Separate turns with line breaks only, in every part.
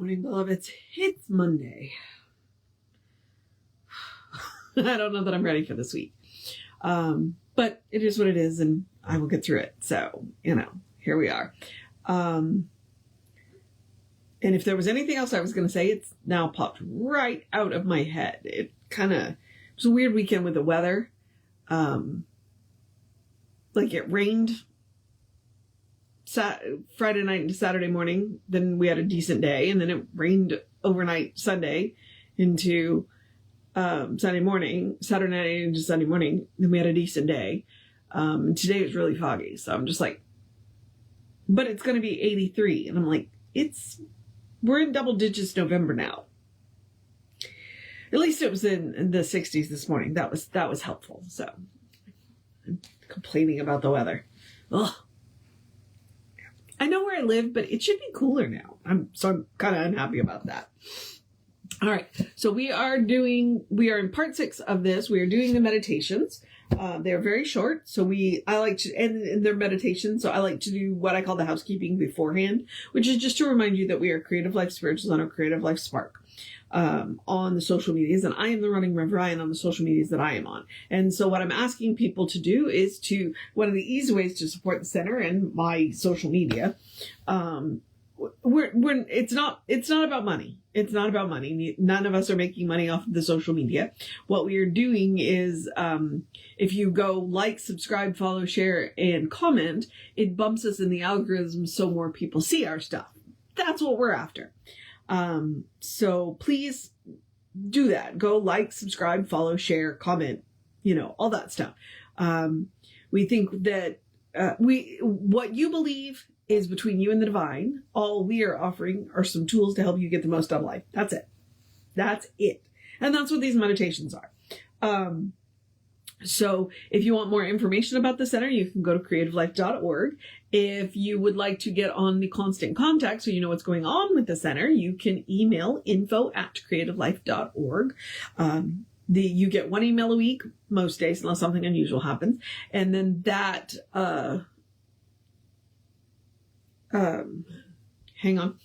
morning, beloveds. It's Monday. I don't know that I'm ready for this week. But it is what it is, and I will get through it. So, here we are. And if there was anything else I was going to say, it's now popped right out of my head. It was a weird weekend with the weather. It rained Friday night into Saturday morning. Then we had a decent day, and then it rained overnight Sunday into Saturday night into Sunday morning. Then we had a decent day. Today is really foggy, so I'm just like, but it's going to be 83, and I'm like, we're in double digits November now. At least it was in the 60s this morning. That was helpful. So I'm complaining about the weather. Ugh. I know where I live, but it should be cooler now. I'm kind of unhappy about that. All right. So we are in part 6 of this. We are doing the meditations. They're very short. So I like to, and in their meditations, so I like to do what I call the housekeeping beforehand, which is just to remind you that we are Creative Life Spirituals on our Creative Life Spark. On the social medias, and I am the running Rev Ryan on the social medias that I am on. And so what I'm asking people to do is one of the easy ways to support the center and my social media, it's not about money. It's not about money. None of us are making money off of the social media. What we are doing is, if you go like, subscribe, follow, share, and comment, it bumps us in the algorithm so more people see our stuff. That's what we're after. So please do that. Go like, subscribe, follow, share, comment, all that stuff. We think that, what you believe is between you and the divine. All we are offering are some tools to help you get the most out of life. That's it. That's it. And that's what these meditations are. So if you want more information about the center, you can go to creativelife.org. If you would like to get on the constant contact so you know what's going on with the center, you can email info@creativelife.org. You get 1 email a week most days unless something unusual happens. And then that, hang on.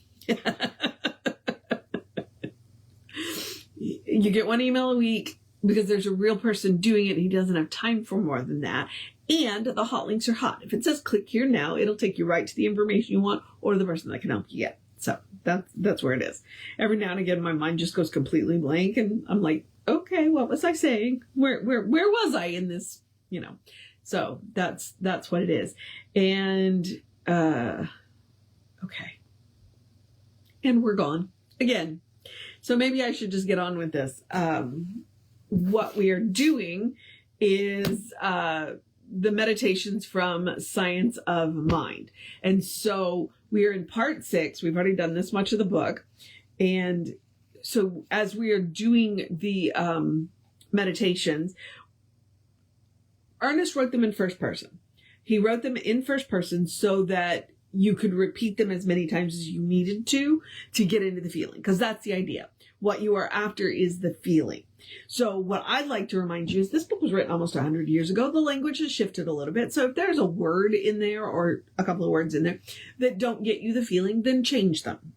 You get 1 email a week, because there's a real person doing it. He doesn't have time for more than that. And the hot links are hot. If it says click here now, it'll take you right to the information you want or the person that can help you get. So that's where it is. Every now and again, my mind just goes completely blank, and I'm like, okay, what was I saying? Where was I in this? So that's what it is. And, okay. And we're gone again. So maybe I should just get on with this. What we are doing is the meditations from Science of Mind. And so we are in part 6. We've already done this much of the book. And so as we are doing the meditations, Ernest wrote them in first person. He wrote them in first person so that you could repeat them as many times as you needed to get into the feeling. Because that's the idea. What you are after is the feeling. So what I'd like to remind you is this book was written almost 100 years ago. The language has shifted a little bit. So if there's a word in there or a couple of words in there that don't get you the feeling, then change them.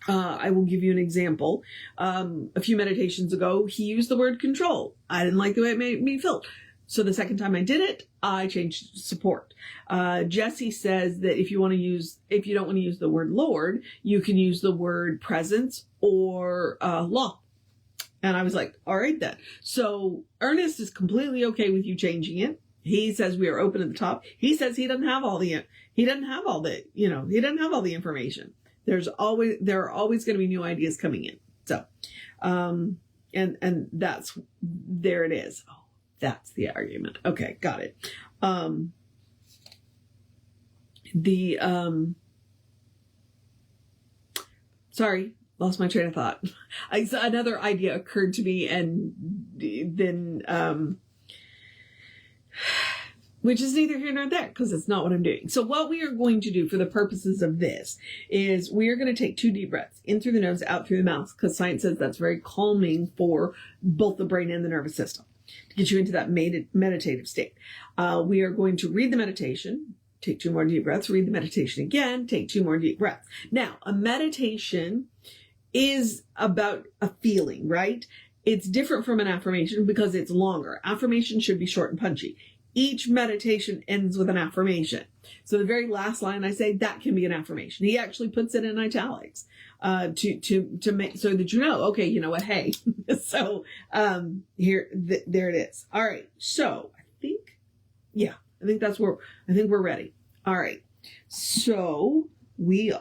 I will give you an example. A few meditations ago, he used the word control. I didn't like the way it made me feel. So the second time I did it, I changed support. Jesse says that if you don't want to use the word Lord, you can use the word presence or law. And I was like, all right then. So Ernest is completely okay with you changing it. He says we are open at the top. He says he doesn't have all the information. There are always going to be new ideas coming in. So, and there it is. Oh, that's the argument. Okay. Got it. Sorry, lost my train of thought. Another idea occurred to me, and then, which is neither here nor there because it's not what I'm doing. So what we are going to do for the purposes of this is we are going to take 2 deep breaths in through the nose, out through the mouth, because science says that's very calming for both the brain and the nervous system to get you into that meditative state. We are going to read the meditation, take 2 more deep breaths, read the meditation again, take 2 more deep breaths. Now, a meditation is about a feeling, right? It's different from an affirmation because it's longer. Affirmation should be short and punchy. Each meditation ends with an affirmation. So the very last line I say, that can be an affirmation. He actually puts it in italics to make so that you know, okay, you know what, hey. So there it is. All right. So I think we're ready. All right. So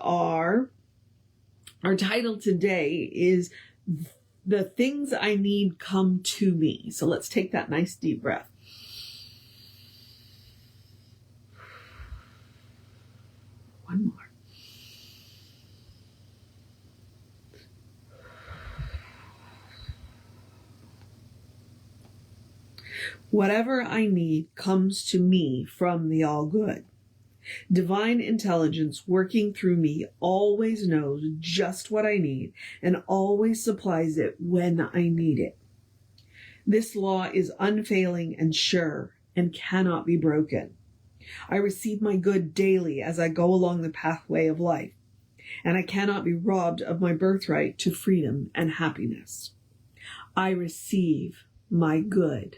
our title today is The Things I Need Come to Me. So let's take that nice deep breath. One more. Whatever I need comes to me from the all good. Divine intelligence working through me always knows just what I need and always supplies it when I need it. This law is unfailing and sure and cannot be broken. I receive my good daily as I go along the pathway of life, and I cannot be robbed of my birthright to freedom and happiness. I receive my good.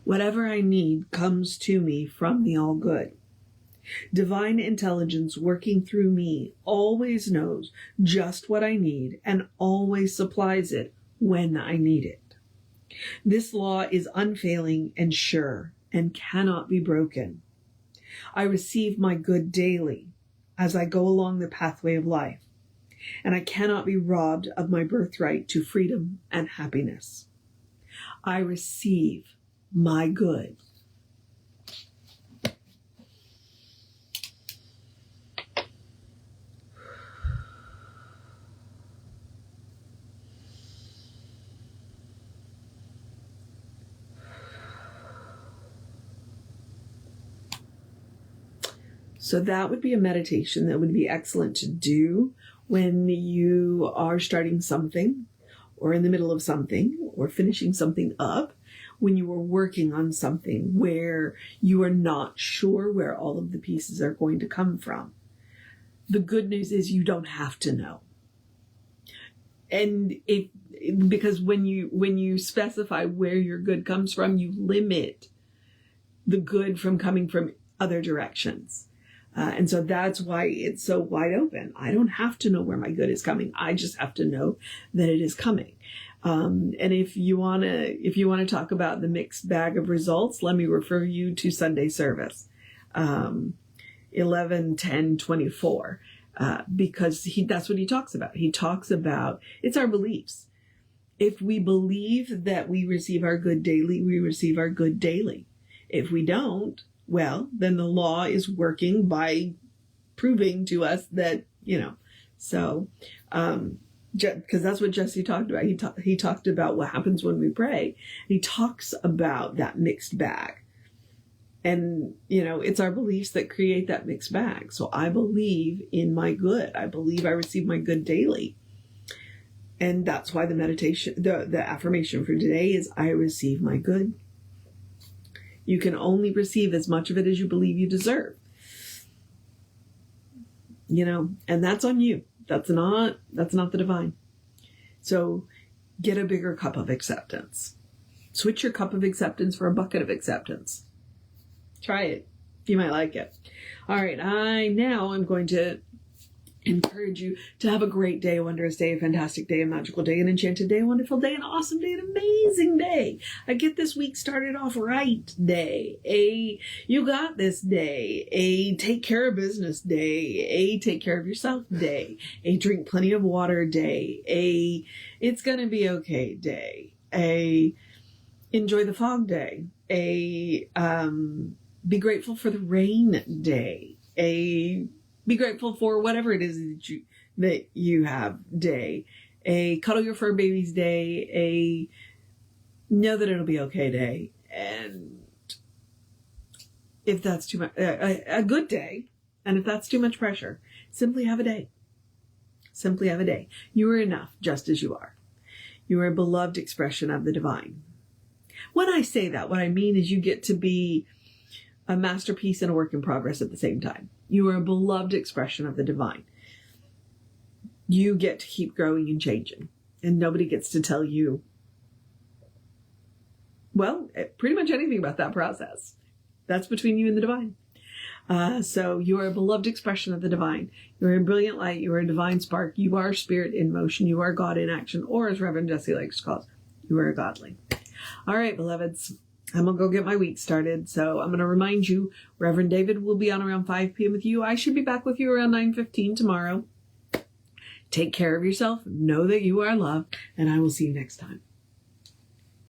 Whatever I need comes to me from the all good. Divine intelligence working through me always knows just what I need and always supplies it when I need it. This law is unfailing and sure and cannot be broken. I receive my good daily as I go along the pathway of life, and I cannot be robbed of my birthright to freedom and happiness. I receive my good. So that would be a meditation that would be excellent to do when you are starting something or in the middle of something or finishing something up, when you are working on something where you are not sure where all of the pieces are going to come from. The good news is you don't have to know. And because when you specify where your good comes from, you limit the good from coming from other directions. And so that's why it's so wide open. I don't have to know where my good is coming. I just have to know that it is coming. And if you want to talk about the mixed bag of results, let me refer you to Sunday service, 11:10:24, because that's what he talks about. He talks about, it's our beliefs. If we believe that we receive our good daily, we receive our good daily. If we don't, well, then the law is working by proving to us that, so, because that's what Jesse talked about. He talked about what happens when we pray. He talks about that mixed bag. And, it's our beliefs that create that mixed bag. So I believe in my good. I believe I receive my good daily. And that's why the meditation, the affirmation for today is, I receive my good. You can only receive as much of it as you believe you deserve. And that's on you. That's not the divine. So get a bigger cup of acceptance. Switch your cup of acceptance for a bucket of acceptance. Try it. You might like it. All right. Now I'm going to encourage you to have a great day, a wondrous day, a fantastic day, a magical day, an enchanted day, a wonderful day, an awesome day, an amazing day. I get this week started off right day. A you got this day. A take care of business day. A take care of yourself day. A drink plenty of water day. A it's gonna be okay day. A enjoy the fog day. A be grateful for the rain day. A be grateful for whatever it is that you have day. A cuddle your fur babies day. A know that it'll be okay day. And if that's too much, a good day. And if that's too much pressure, simply have a day. Simply have a day. You are enough just as you are. You are a beloved expression of the divine. When I say that, what I mean is you get to be a masterpiece and a work in progress at the same time. You are a beloved expression of the divine. You get to keep growing and changing. And nobody gets to tell you, well, pretty much anything about that process. That's between you and the divine. So you are a beloved expression of the divine. You are a brilliant light. You are a divine spark. You are spirit in motion. You are God in action. Or as Reverend Jesse likes to call it, you are godly. All right, beloveds. I'm going to go get my week started. So I'm going to remind you, Reverend David will be on around 5 p.m. with you. I should be back with you around 9:15 tomorrow. Take care of yourself. Know that you are loved. And I will see you next time.